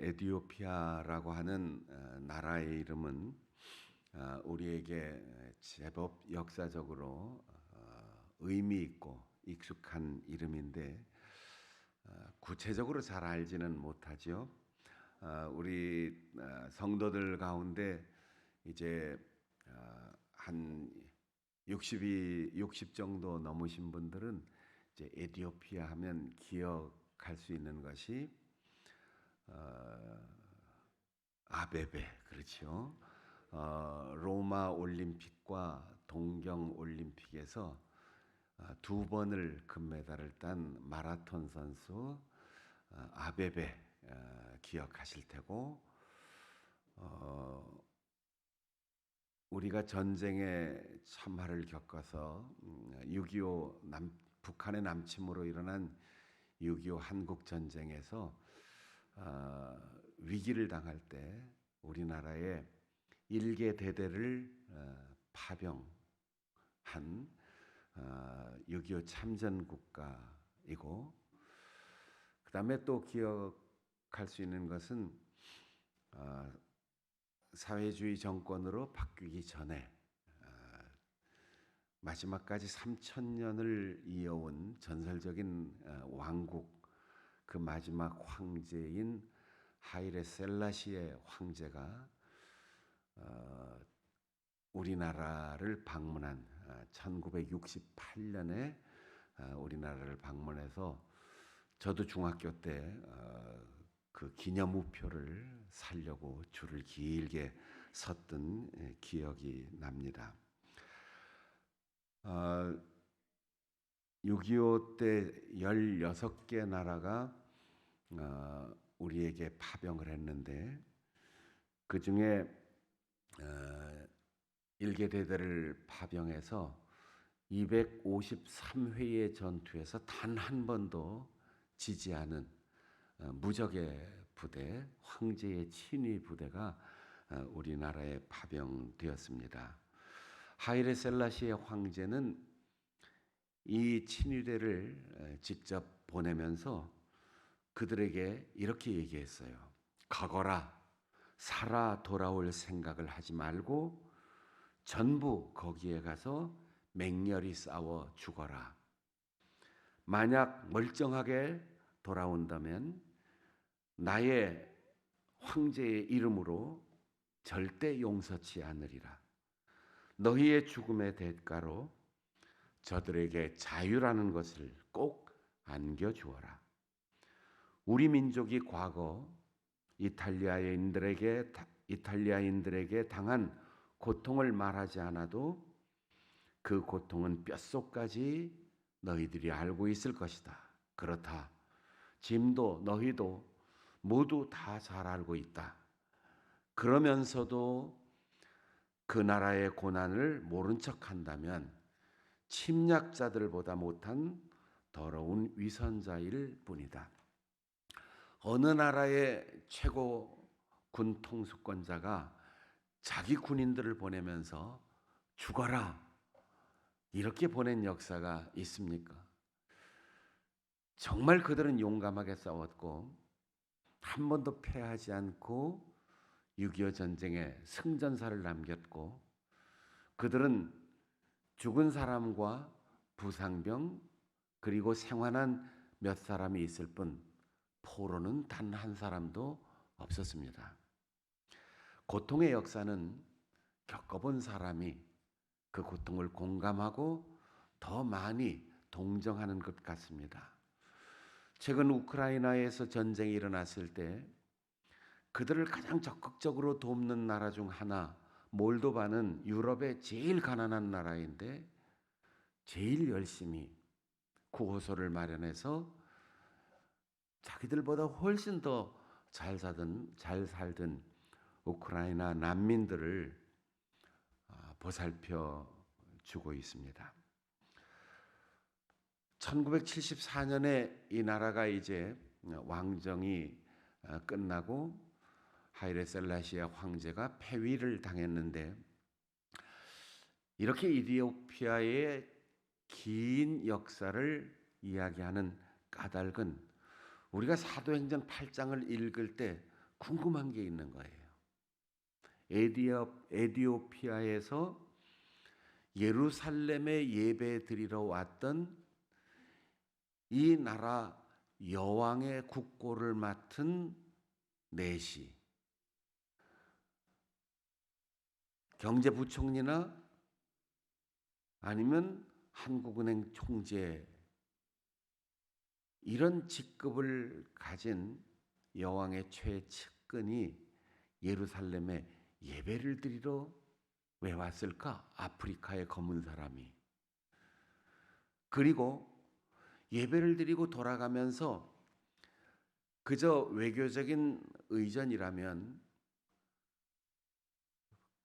에디오피아라고 하는 나라의 이름은 우리에게 제법 역사적으로 의미 있고 익숙한 이름인데 구체적으로 잘 알지는 못하지요. 우리 성도들 가운데 이제 한 60 정도 넘으신 분들은 이제 에디오피아 하면 기억할 수 있는 것이 아베베, 그렇죠. 로마 올림픽과 동경 올림픽에서 두 번을 금메달을 딴 마라톤 선수 아베베 기억하실 테고, 우리가 전쟁의 참화를 겪어서 6.25 북한의 남침으로 일어난 6.25 한국 전쟁에서 위기를 당할 때 우리나라의 일개 대대를 파병한 6.25 참전 국가이고, 그 다음에 또 기억할 수 있는 것은 사회주의 정권으로 바뀌기 전에 마지막까지 3,000년을 이어온 전설적인 왕국, 그 마지막 황제인 하일레 셀라시의 황제가 우리나라를 방문한 1968년에 우리나라를 방문해서 저도 중학교 때 그 기념우표를 사려고 줄을 길게 섰던 기억이 납니다. 6.25 때 16개 나라가 우리에게 파병을 했는데, 그 중에 일개 대대를 파병해서 253회의 전투에서 단 한 번도 지지 않은 무적의 부대, 황제의 친위 부대가 우리나라에 파병되었습니다. 하일레 셀라시의 황제는 이 친위대를 직접 보내면서 그들에게 이렇게 얘기했어요. 가거라, 살아 돌아올 생각을 하지 말고 전부 거기에 가서 맹렬히 싸워 죽어라. 만약 멀쩡하게 돌아온다면 나의 황제의 이름으로 절대 용서치 않으리라. 너희의 죽음의 대가로 저들에게 자유라는 것을 꼭 안겨주어라. 우리 민족이 과거 이탈리아인들에게 당한 고통을 말하지 않아도 그 고통은 뼛속까지 너희들이 알고 있을 것이다. 그렇다. 짐도 너희도 모두 다 잘 알고 있다. 그러면서도 그 나라의 고난을 모른 척한다면 침략자들보다 못한 더러운 위선자일 뿐이다. 어느 나라의 최고 군 통수권자가 자기 군인들을 보내면서 죽어라 이렇게 보낸 역사가 있습니까? 정말 그들은 용감하게 싸웠고 한 번도 패하지 않고 6.25 전쟁에 승전사를 남겼고, 그들은 죽은 사람과 부상병 그리고 생환한 몇 사람이 있을 뿐 포로는 단 한 사람도 없었습니다. 고통의 역사는 겪어본 사람이 그 고통을 공감하고 더 많이 동정하는 것 같습니다. 최근 우크라이나에서 전쟁이 일어났을 때 그들을 가장 적극적으로 돕는 나라 중 하나, 몰도바는 유럽의 제일 가난한 나라인데 제일 열심히 구호소를 마련해서 자기들보다 훨씬 더 잘 살던 우크라이나 난민들을 보살펴 주고 있습니다. 1974년에 이 나라가 이제 왕정이 끝나고 하일레 셀라시아 황제가 폐위를 당했는데, 이렇게 이디오피아의 긴 역사를 이야기하는 까닭은 우리가 사도행전 8장을 읽을 때 궁금한 게 있는 거예요. 에디오피아에서 예루살렘에 예배 드리러 왔던 이 나라 여왕의 국고를 맡은 내시, 경제부총리나 아니면 한국은행 총재, 이런 직급을 가진 여왕의 최측근이 예루살렘에 예배를 드리러 왜 왔을까? 아프리카의 검은 사람이. 그리고 예배를 드리고 돌아가면서 그저 외교적인 의전이라면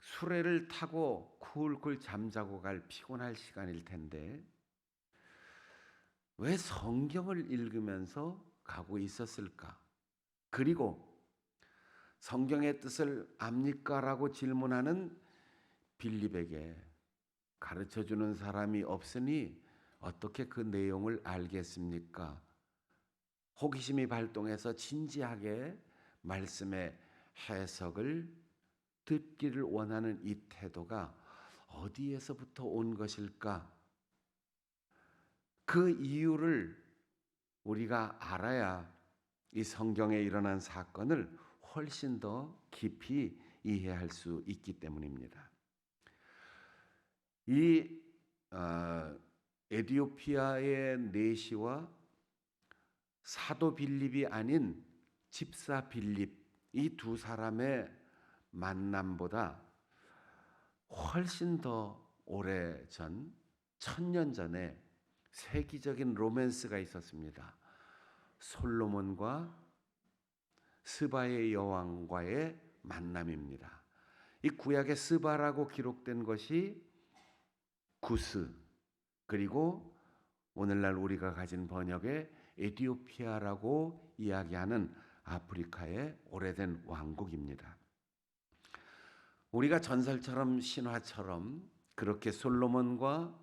수레를 타고 쿨쿨 잠자고 갈 피곤할 시간일 텐데 왜 성경을 읽으면서 가고 있었을까? 그리고 성경의 뜻을 압니까? 라고 질문하는 빌립에게 가르쳐주는 사람이 없으니 어떻게 그 내용을 알겠습니까? 호기심이 발동해서 진지하게 말씀의 해석을 듣기를 원하는 이 태도가 어디에서부터 온 것일까? 그 이유를 우리가 알아야 이 성경에 일어난 사건을 훨씬 더 깊이 이해할 수 있기 때문입니다. 이 에디오피아의 내시와 사도 빌립이 아닌 집사 빌립, 이 두 사람의 만남보다 훨씬 더 오래전, 1000년 전에 세기적인 로맨스가 있었습니다. 솔로몬과 스바의 여왕과의 만남입니다. 이 구약의 스바라고 기록된 것이 구스, 그리고 오늘날 우리가 가진 번역의 에디오피아라고 이야기하는 아프리카의 오래된 왕국입니다. 우리가 전설처럼 신화처럼 그렇게 솔로몬과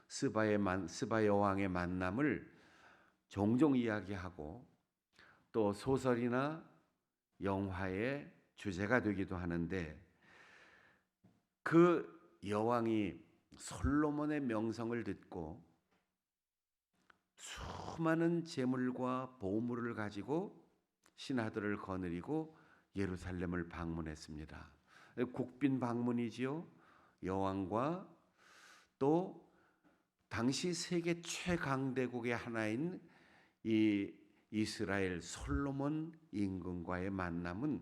스바 여왕의 만남을 종종 이야기하고 또 소설이나 영화의 주제가 되기도 하는데, 그 여왕이 솔로몬의 명성을 듣고 수많은 재물과 보물을 가지고 신하들을 거느리고 예루살렘을 방문했습니다. 국빈 방문이지요. 여왕과 또 당시 세계 최강대국의 하나인 이 이스라엘 솔로몬 임금과의 만남은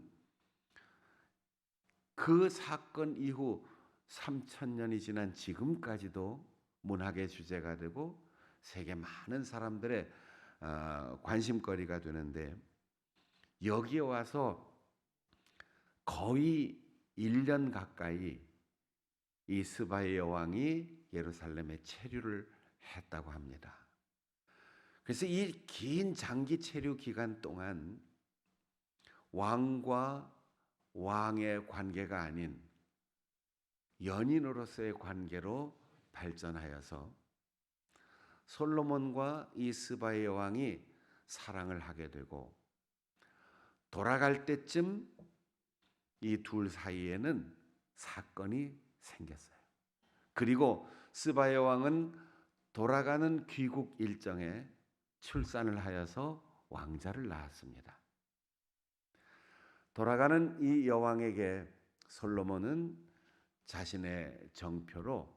그 사건 이후 3000년이 지난 지금까지도 문학의 주제가 되고 세계 많은 사람들의 관심거리가 되는데, 여기에 와서 거의 1년 가까이 이 스바의 여왕이 예루살렘에 체류를 했다고 합니다. 그래서 이 긴 장기 체류 기간 동안 왕과 왕의 관계가 아닌 연인으로서의 관계로 발전하여서 솔로몬과 이 스바의 여왕이 사랑을 하게 되고, 돌아갈 때쯤 이 둘 사이에는 사건이 생겼어요. 그리고 스바의 여왕은 돌아가는 귀국 일정에 출산을 하여서 왕자를 낳았습니다. 돌아가는 이 여왕에게 솔로몬은 자신의 정표로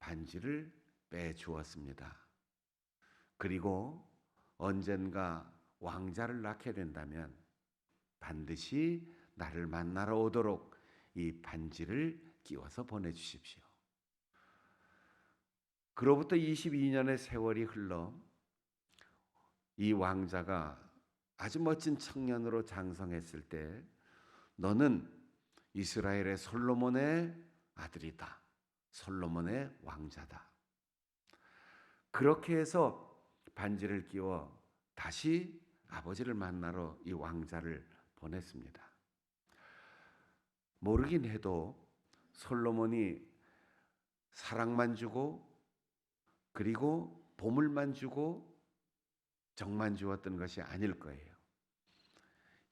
반지를 빼주었습니다. 그리고 언젠가 왕자를 낳게 된다면 반드시 나를 만나러 오도록 이 반지를 끼워서 보내주십시오. 그로부터 22년의 세월이 흘러 이 왕자가 아주 멋진 청년으로 장성했을 때, 너는 이스라엘의 솔로몬의 아들이다. 솔로몬의 왕자다. 그렇게 해서 반지를 끼워 다시 아버지를 만나러 이 왕자를 보냈습니다. 모르긴 해도 솔로몬이 사랑만 주고 그리고 보물만 주고 정만 주었던 것이 아닐 거예요.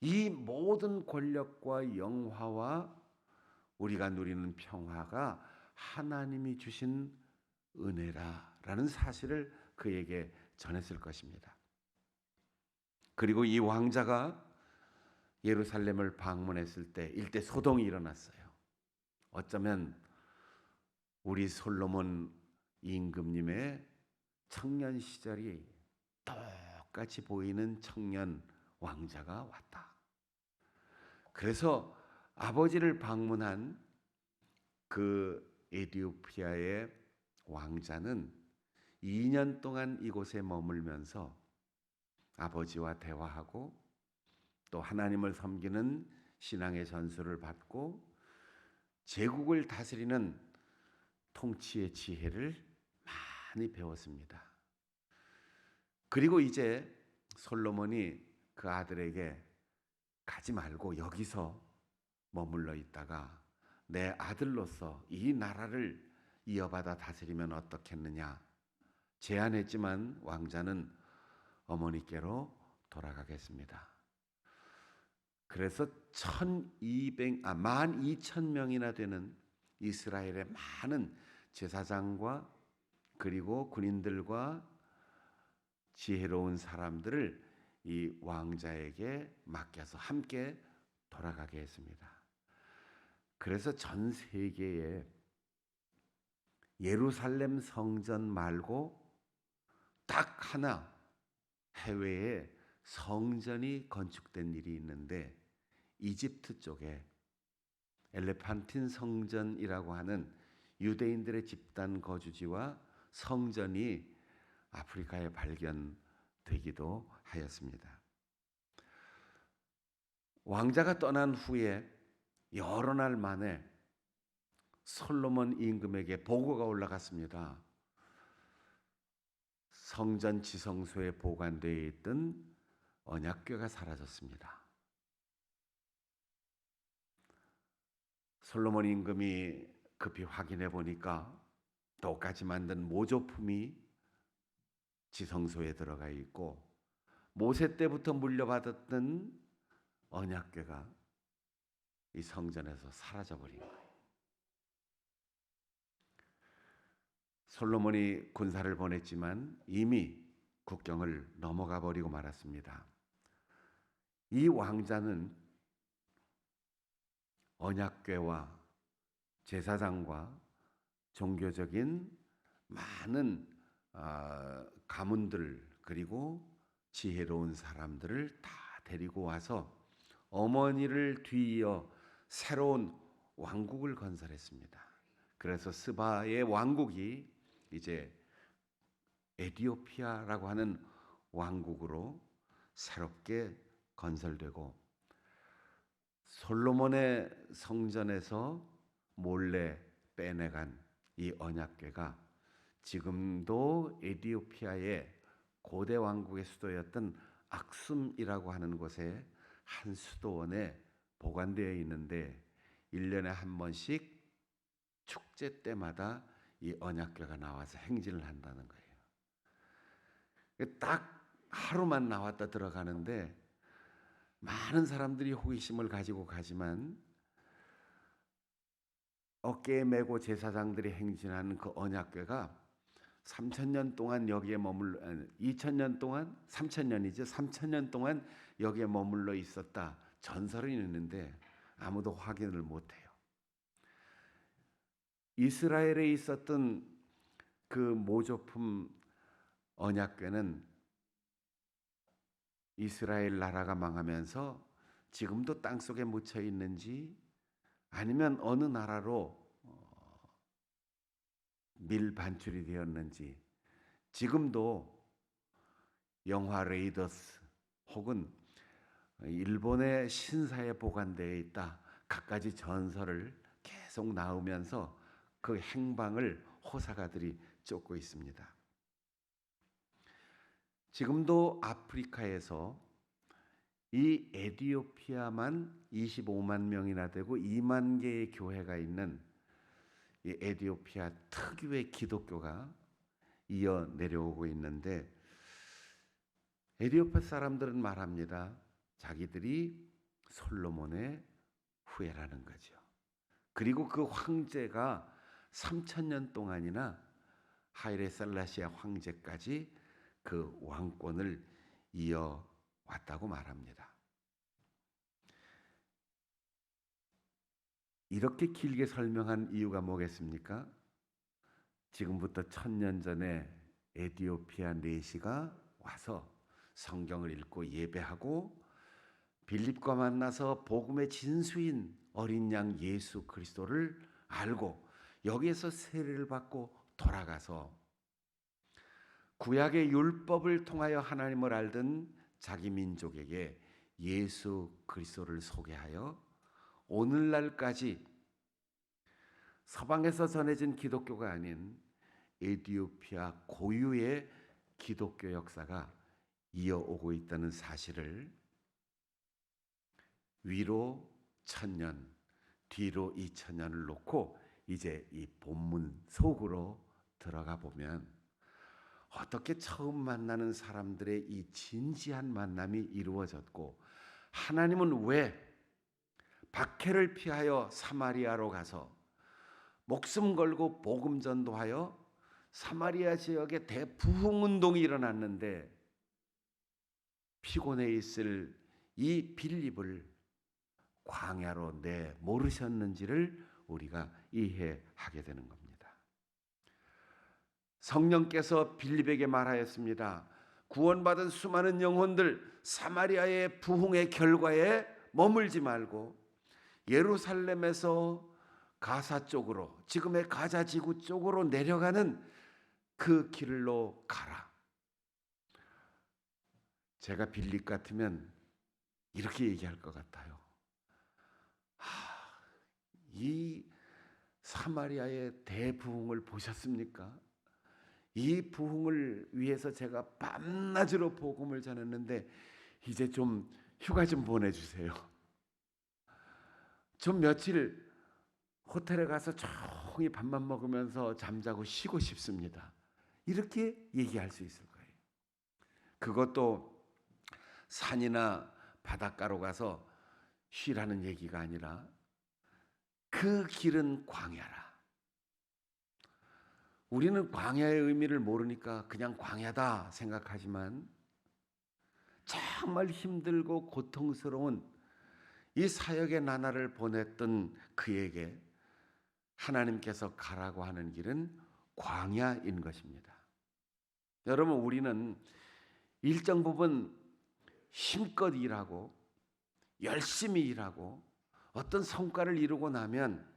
이 모든 권력과 영화와 우리가 누리는 평화가 하나님이 주신 은혜라라는 사실을 그에게 전했을 것입니다. 그리고 이 왕자가 예루살렘을 방문했을 때 일대 소동이 일어났어요. 어쩌면 우리 솔로몬 임금님의 청년 시절이 똑같이 보이는 청년 왕자가 왔다. 그래서 아버지를 방문한 그 에티오피아의 왕자는 2년 동안 이곳에 머물면서 아버지와 대화하고 또 하나님을 섬기는 신앙의 전수를 받고 제국을 다스리는 통치의 지혜를 많이 배웠습니다. 그리고 이제 솔로몬이 그 아들에게 가지 말고 여기서 머물러 있다가 내 아들로서 이 나라를 이어받아 다스리면 어떻겠느냐 제안했지만 왕자는 어머니께로 돌아가겠습니다. 그래서 12,000명이나 되는 이스라엘의 많은 제사장과 그리고 군인들과 지혜로운 사람들을 이 왕자에게 맡겨서 함께 돌아가게 했습니다. 그래서 전 세계에 예루살렘 성전 말고 딱 하나 해외에 성전이 건축된 일이 있는데 이집트 쪽에 엘레판틴 성전이라고 하는 유대인들의 집단 거주지와 성전이 아프리카에 발견되기도 하였습니다. 왕자가 떠난 후에 여러 날 만에 솔로몬 임금에게 보고가 올라갔습니다. 성전 지성소에 보관되어 있던 언약궤가 사라졌습니다. 솔로몬 임금이 급히 확인해 보니까 똑같이 만든 모조품이 지성소에 들어가 있고 모세 때부터 물려받았던 언약궤가 이 성전에서 사라져 버린 거예요. 솔로몬이 군사를 보냈지만 이미 국경을 넘어가 버리고 말았습니다. 이 왕자는 언약궤와 제사장과 종교적인 많은 가문들 그리고 지혜로운 사람들을 다 데리고 와서 어머니를 뒤이어 새로운 왕국을 건설했습니다. 그래서 스바의 왕국이 이제 에티오피아라고 하는 왕국으로 새롭게 건설되고 솔로몬의 성전에서 몰래 빼내간 이 언약궤가 지금도 에티오피아의 고대 왕국의 수도였던 악숨이라고 하는 곳에 한 수도원에 보관되어 있는데 1년에 한 번씩 축제 때마다 이 언약궤가 나와서 행진을 한다는 거예요. 딱 하루만 나왔다 들어가는데 많은 사람들이 호기심을 가지고 가지만 어깨에 메고 제사장들이 행진하는 그 언약궤가 3,000년 동안 여기에 2,000년 동안 3,000년이죠. 3,000년 동안 여기에 머물러 있었다. 전설은 있는데 아무도 확인을 못해요. 이스라엘에 있었던 그 모조품 언약궤는 이스라엘 나라가 망하면서 지금도 땅속에 묻혀 있는지 아니면 어느 나라로 밀반출이 되었는지 지금도 영화 레이더스 혹은 일본의 신사에 보관되어 있다. 갖가지 전설을 계속 나오면서 그 행방을 호사가들이 쫓고 있습니다. 지금도 아프리카에서 이 에티오피아만 25만 명이나 되고 2만 개의 교회가 있는 이 에티오피아 특유의 기독교가 이어 내려오고 있는데 에티오피아 사람들은 말합니다. 자기들이 솔로몬의 후예라는 거죠. 그리고 그 황제가 3,000년 동안이나 하일레 셀라시아 황제까지 그 왕권을 이어왔다고 말합니다. 이렇게 길게 설명한 이유가 뭐겠습니까? 지금부터 1,000년 전에 에티오피아 내시가 와서 성경을 읽고 예배하고 빌립과 만나서 복음의 진수인 어린 양 예수 그리스도를 알고 여기에서 세례를 받고 돌아가서 구약의 율법을 통하여 하나님을 알던 자기 민족에게 예수 그리스도를 소개하여 오늘날까지 서방에서 전해진 기독교가 아닌 에티오피아 고유의 기독교 역사가 이어오고 있다는 사실을 위로 1,000년, 뒤로 2,000년을 놓고 이제 이 본문 속으로 들어가 보면 어떻게 처음 만나는 사람들의 이 진지한 만남이 이루어졌고 하나님은 왜 박해를 피하여 사마리아로 가서 목숨 걸고 복음 전도하여 사마리아 지역에 대부흥운동이 일어났는데 피곤해 있을 이 빌립을 광야로 내모르셨는지를 우리가 이해하게 되는 겁니다. 성령께서 빌립에게 말하였습니다. 구원받은 수많은 영혼들 사마리아의 부흥의 결과에 머물지 말고 예루살렘에서 가사 쪽으로 지금의 가자 지구 쪽으로 내려가는 그 길로 가라. 제가 빌립 같으면 이렇게 얘기할 것 같아요. 이 사마리아의 대부흥을 보셨습니까? 이 부흥을 위해서 제가 밤낮으로 복음을 전했는데 이제 좀 휴가 좀 보내주세요. 좀 며칠 호텔에 가서 조용히 밥만 먹으면서 잠자고 쉬고 싶습니다. 이렇게 얘기할 수 있을 거예요. 그것도 산이나 바닷가로 가서 쉬라는 얘기가 아니라 그 길은 광야라. 우리는 광야의 의미를 모르니까 그냥 광야다 생각하지만 정말 힘들고 고통스러운 이 사역의 나날을 보냈던 그에게 하나님께서 가라고 하는 길은 광야인 것입니다. 여러분, 우리는 일정 부분 힘껏 일하고 열심히 일하고 어떤 성과를 이루고 나면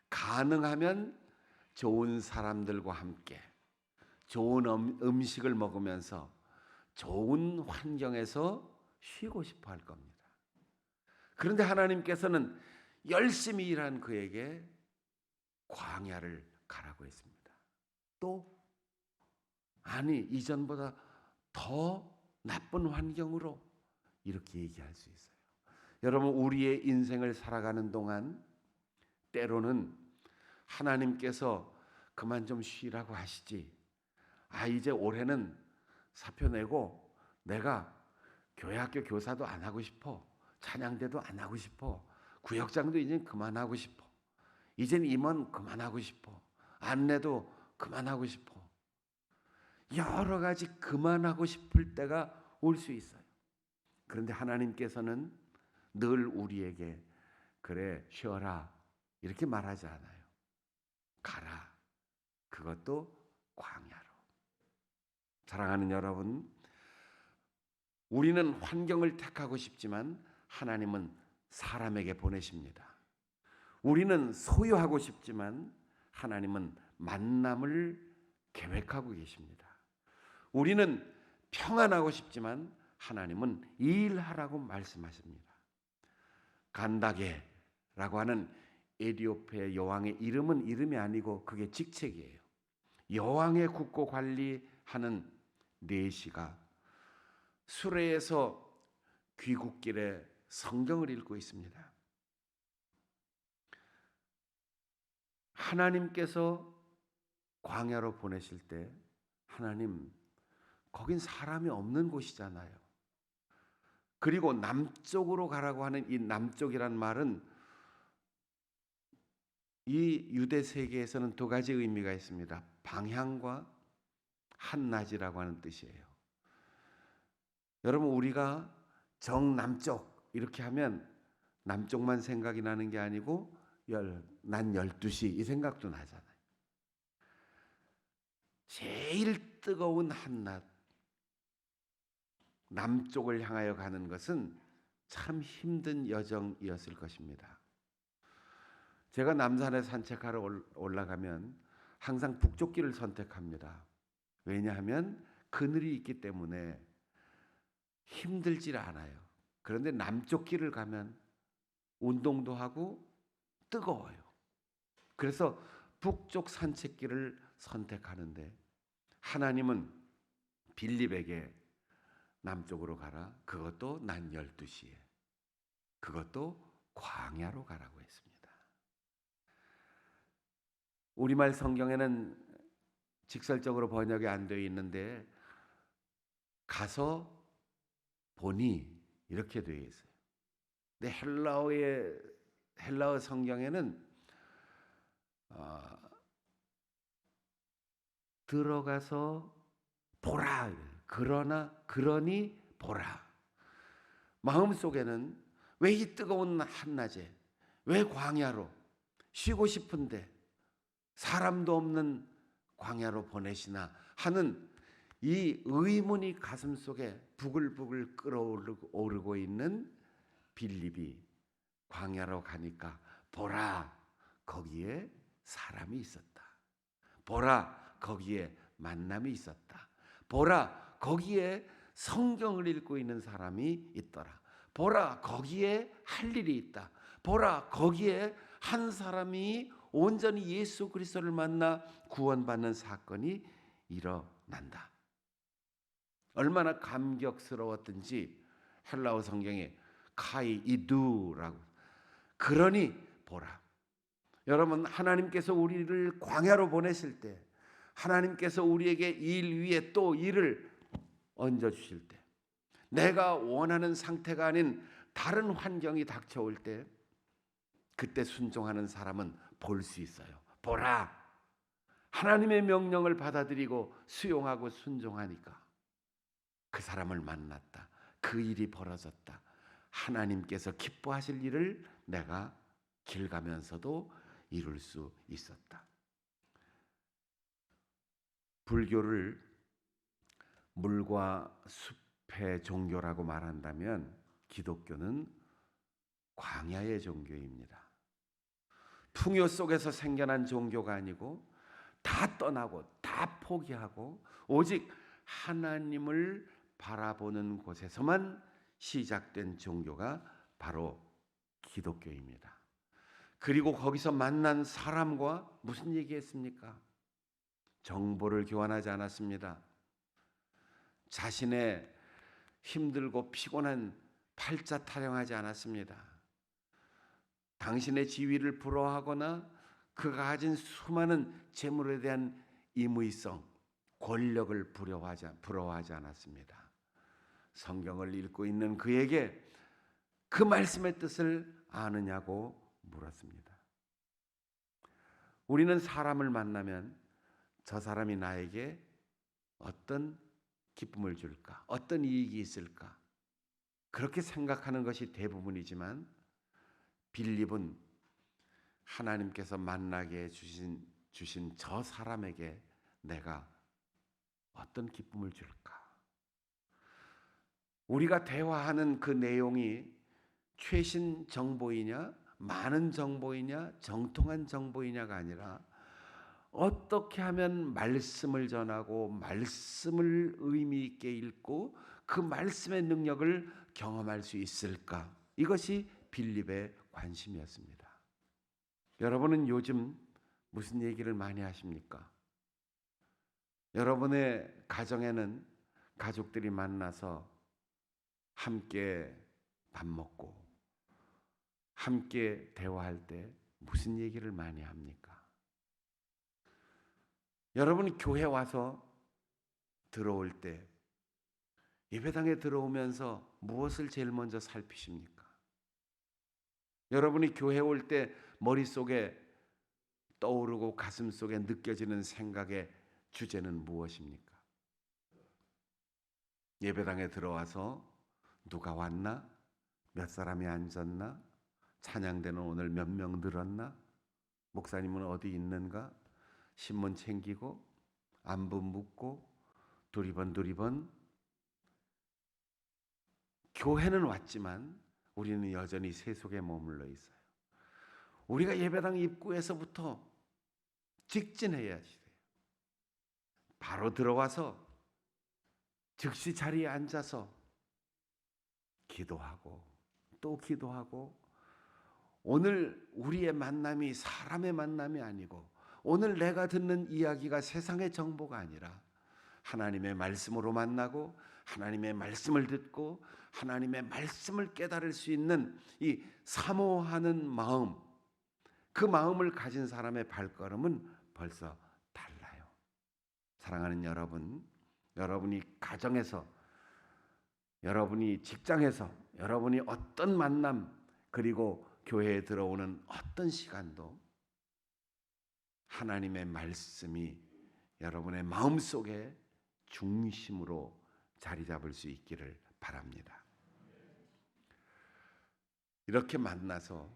가능하면 좋은 사람들과 함께 좋은 음식을 먹으면서 좋은 환경에서 쉬고 싶어 할 겁니다. 그런데 하나님께서는 열심히 일한 그에게 광야를 가라고 했습니다. 또 아니 이전보다 더 나쁜 환경으로 이렇게 얘기할 수 있어요. 여러분, 우리의 인생을 살아가는 동안 때로는 하나님께서 그만 좀 쉬라고 하시지. 이제 올해는 사표 내고 내가 교회학교 교사도 안 하고 싶어. 찬양대도 안 하고 싶어. 구역장도 이제 그만하고 싶어. 이젠 임원 그만하고 싶어. 안내도 그만하고 싶어. 여러 가지 그만하고 싶을 때가 올 수 있어요. 그런데 하나님께서는 늘 우리에게 그래 쉬어라 이렇게 말하지 않아요. 가라. 그것도 광야로. 사랑하는 여러분, 우리는 환경을 택하고 싶지만 하나님은 사람에게 보내십니다. 우리는 소유하고 싶지만 하나님은 만남을 계획하고 계십니다. 우리는 평안하고 싶지만 하나님은 일하라고 말씀하십니다. 간다게라고 하는 에티오피아 여왕의 이름은 이름이 아니고 그게 직책이에요. 여왕의 국고 관리하는 내시가 수레에서 귀국길에 성경을 읽고 있습니다. 하나님께서 광야로 보내실 때 하나님 거긴 사람이 없는 곳이잖아요. 그리고 남쪽으로 가라고 하는 이 남쪽이란 말은 이 유대 세계에서는 두 가지 의미가 있습니다. 방향과 한낮이라고 하는 뜻이에요. 여러분, 우리가 정남쪽 이렇게 하면 남쪽만 생각이 나는 게 아니고 난 12시 이 생각도 나잖아요. 제일 뜨거운 한낮, 남쪽을 향하여 가는 것은 참 힘든 여정이었을 것입니다. 제가 남산에 산책하러 올라가면 항상 북쪽 길을 선택합니다. 왜냐하면 그늘이 있기 때문에 힘들지 않아요. 그런데 남쪽 길을 가면 운동도 하고 뜨거워요. 그래서 북쪽 산책길을 선택하는데 하나님은 빌립에게 남쪽으로 가라. 그것도 낮 12시에. 그것도 광야로 가라고 했습니다. 우리말 성경에는 직설적으로 번역이 안 되어 있는데 가서 보니 이렇게 되어 있어요. 근데 헬라어 성경에는 들어가서 보라. 그러니 보라. 마음속에는 왜 이 뜨거운 한낮에, 왜 광야로, 쉬고 싶은데 사람도 없는 광야로 보내시나 하는 이 의문이 가슴속에 부글부글 끓어오르고 있는 빌립이 광야로 가니까 보라, 거기에 사람이 있었다. 보라, 거기에 만남이 있었다. 보라, 거기에 성경을 읽고 있는 사람이 있더라. 보라, 거기에 할 일이 있다. 보라, 거기에 한 사람이 온전히 예수 그리스도를 만나 구원받는 사건이 일어난다. 얼마나 감격스러웠든지 헬라어 성경에 카이 이두라고, 그러니 보라. 여러분, 하나님께서 우리를 광야로 보내실 때, 하나님께서 우리에게 일 위에 또 일을 얹어주실 때, 내가 원하는 상태가 아닌 다른 환경이 닥쳐올 때, 그때 순종하는 사람은 볼 수 있어요. 보라, 하나님의 명령을 받아들이고 수용하고 순종하니까 그 사람을 만났다. 그 일이 벌어졌다. 하나님께서 기뻐하실 일을 내가 길 가면서도 이룰 수 있었다. 불교를 물과 숲의 종교라고 말한다면 기독교는 광야의 종교입니다. 풍요 속에서 생겨난 종교가 아니고 다 떠나고 다 포기하고 오직 하나님을 바라보는 곳에서만 시작된 종교가 바로 기독교입니다. 그리고 거기서 만난 사람과 무슨 얘기했습니까? 정보를 교환하지 않았습니다. 자신의 힘들고 피곤한 팔자 타령하지 않았습니다. 당신의 지위를 부러워하거나 그가 가진 수많은 재물에 대한 임의성, 권력을 부러워하지 않았습니다. 성경을 읽고 있는 그에게 그 말씀의 뜻을 아느냐고 물었습니다. 우리는 사람을 만나면 저 사람이 나에게 어떤 기쁨을 줄까? 어떤 이익이 있을까? 그렇게 생각하는 것이 대부분이지만 빌립은 하나님께서 만나게 주신 저 사람에게 내가 어떤 기쁨을 줄까? 우리가 대화하는 그 내용이 최신 정보이냐, 많은 정보이냐, 정통한 정보이냐가 아니라 어떻게 하면 말씀을 전하고 말씀을 의미 있게 읽고 그 말씀의 능력을 경험할 수 있을까? 이것이 빌립의 관심이었습니다. 여러분은 요즘 무슨 얘기를 많이 하십니까? 여러분의 가정에는 가족들이 만나서 함께 밥 먹고 함께 대화할 때 무슨 얘기를 많이 합니까? 여러분 교회 와서 들어올 때 예배당에 들어오면서 무엇을 제일 먼저 살피십니까? 여러분이 교회 올 때 머릿속에 떠오르고 가슴속에 느껴지는 생각의 주제는 무엇입니까? 예배당에 들어와서 누가 왔나? 몇 사람이 앉았나? 찬양대는 오늘 몇 명 늘었나? 목사님은 어디 있는가? 신문 챙기고 안부 묻고 두리번 교회는 왔지만 우리는 여전히 세속에 머물러 있어요. 우리가 예배당 입구에서부터 직진해야 돼요. 바로 들어와서 즉시 자리에 앉아서 기도하고 또 기도하고, 오늘 우리의 만남이 사람의 만남이 아니고 오늘 내가 듣는 이야기가 세상의 정보가 아니라 하나님의 말씀으로 만나고 하나님의 말씀을 듣고 하나님의 말씀을 깨달을 수 있는 이 사모하는 마음, 그 마음을 가진 사람의 발걸음은 벌써 달라요. 사랑하는 여러분, 여러분이 가정에서, 여러분이 직장에서, 여러분이 어떤 만남, 그리고 교회에 들어오는 어떤 시간도 하나님의 말씀이 여러분의 마음속에 중심으로 자리 잡을 수 있기를 바랍니다. 이렇게 만나서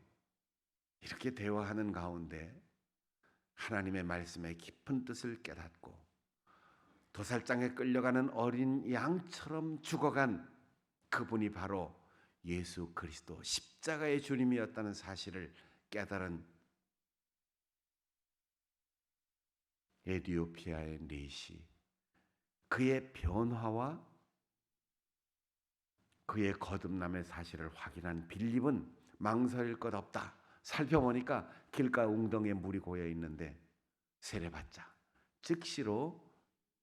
이렇게 대화하는 가운데 하나님의 말씀의 깊은 뜻을 깨닫고 도살장에 끌려가는 어린 양처럼 죽어간 그분이 바로 예수 그리스도 십자가의 주님이었다는 사실을 깨달은 에디오피아의 넷이, 그의 변화와 그의 거듭남의 사실을 확인한 빌립은 망설일 것 없다. 살펴보니까 길가 웅덩이에 물이 고여 있는데 세례받자. 즉시로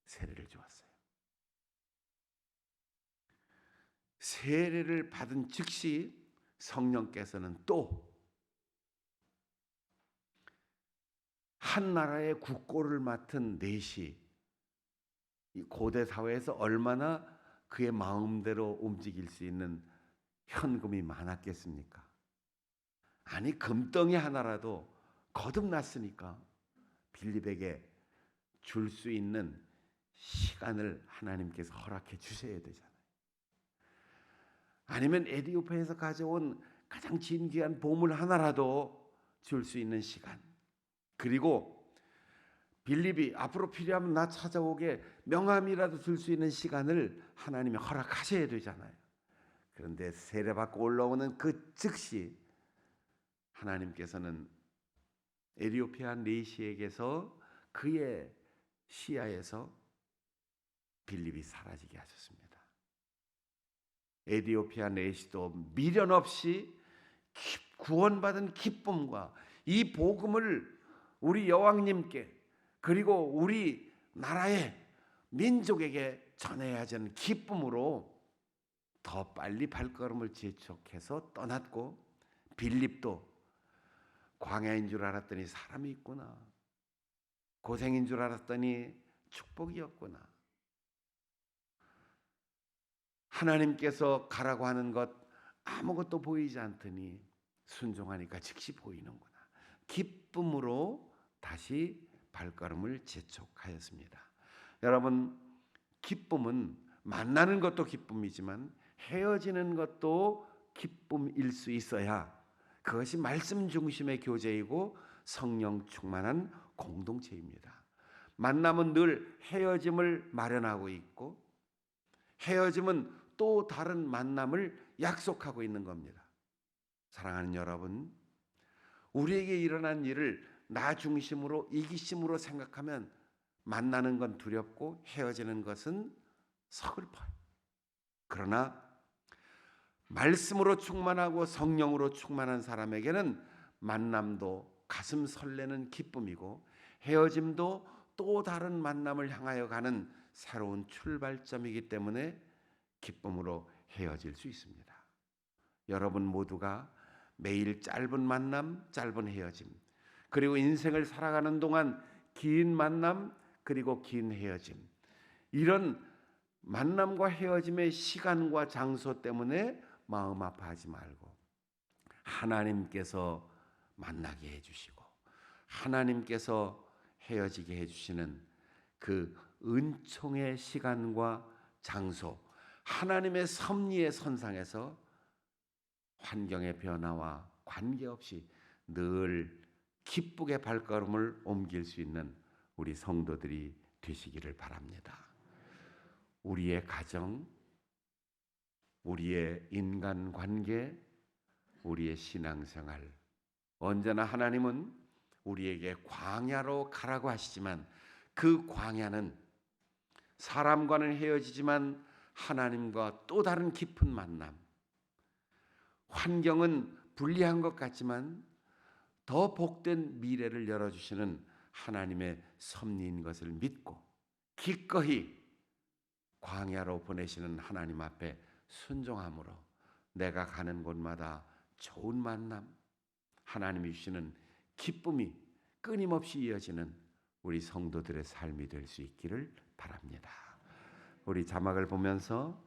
세례를 주었어요. 세례를 받은 즉시 성령께서는 또 한 나라의 국고를 맡은 넷이 이 고대 사회에서 얼마나 그의 마음대로 움직일 수 있는 현금이 많았겠습니까? 아니, 금덩이 하나라도 거듭났으니까 빌립에게 줄 수 있는 시간을 하나님께서 허락해 주셔야 되잖아요. 아니면 에디오피아에서 가져온 가장 진귀한 보물 하나라도 줄 수 있는 시간, 그리고 빌립이 앞으로 필요하면 나 찾아오게 명함이라도 줄 수 있는 시간을 하나님이 허락하셔야 되잖아요. 그런데 세례받고 올라오는 그 즉시 하나님께서는 에디오피아 넷시에게서 그의 시야에서 빌립이 사라지게 하셨습니다. 에디오피아 넷시도 미련 없이 구원받은 기쁨과 이 복음을 우리 여왕님께, 그리고 우리 나라의 민족에게 전해야 하는 기쁨으로 더 빨리 발걸음을 재촉해서 떠났고, 빌립도 광야인 줄 알았더니 사람이 있구나, 고생인 줄 알았더니 축복이었구나, 하나님께서 가라고 하는 것 아무것도 보이지 않더니 순종하니까 즉시 보이는구나, 기쁨으로 다시 발걸음을 재촉하였습니다. 여러분, 기쁨은 만나는 것도 기쁨이지만 헤어지는 것도 기쁨일 수 있어야 그것이 말씀 중심의 교제이고 성령 충만한 공동체입니다. 만남은 늘 헤어짐을 마련하고 있고 헤어짐은 또 다른 만남을 약속하고 있는 겁니다. 사랑하는 여러분, 우리에게 일어난 일을 나 중심으로 이기심으로 생각하면 만나는 건 두렵고 헤어지는 것은 서글퍼요. 그러나 말씀으로 충만하고 성령으로 충만한 사람에게는 만남도 가슴 설레는 기쁨이고 헤어짐도 또 다른 만남을 향하여 가는 새로운 출발점이기 때문에 기쁨으로 헤어질 수 있습니다. 여러분 모두가 매일 짧은 만남, 짧은 헤어짐, 그리고 인생을 살아가는 동안 긴 만남, 그리고 긴 헤어짐, 이런 만남과 헤어짐의 시간과 장소 때문에 마음 아파하지 말고 하나님께서 만나게 해주시고 하나님께서 헤어지게 해주시는 그 은총의 시간과 장소, 하나님의 섭리의 선상에서 환경의 변화와 관계없이 늘 기쁘게 발걸음을 옮길 수 있는 우리 성도들이 되시기를 바랍니다. 우리의 가정, 우리의 인간관계, 우리의 신앙생활, 언제나 하나님은 우리에게 광야로 가라고 하시지만 그 광야는 사람과는 헤어지지만 하나님과 또 다른 깊은 만남, 환경은 불리한 것 같지만 더 복된 미래를 열어주시는 하나님의 섭리인 것을 믿고 기꺼이 광야로 보내시는 하나님 앞에 순종함으로 내가 가는 곳마다 좋은 만남, 하나님이 주시는 기쁨이 끊임없이 이어지는 우리 성도들의 삶이 될 수 있기를 바랍니다. 우리 자막을 보면서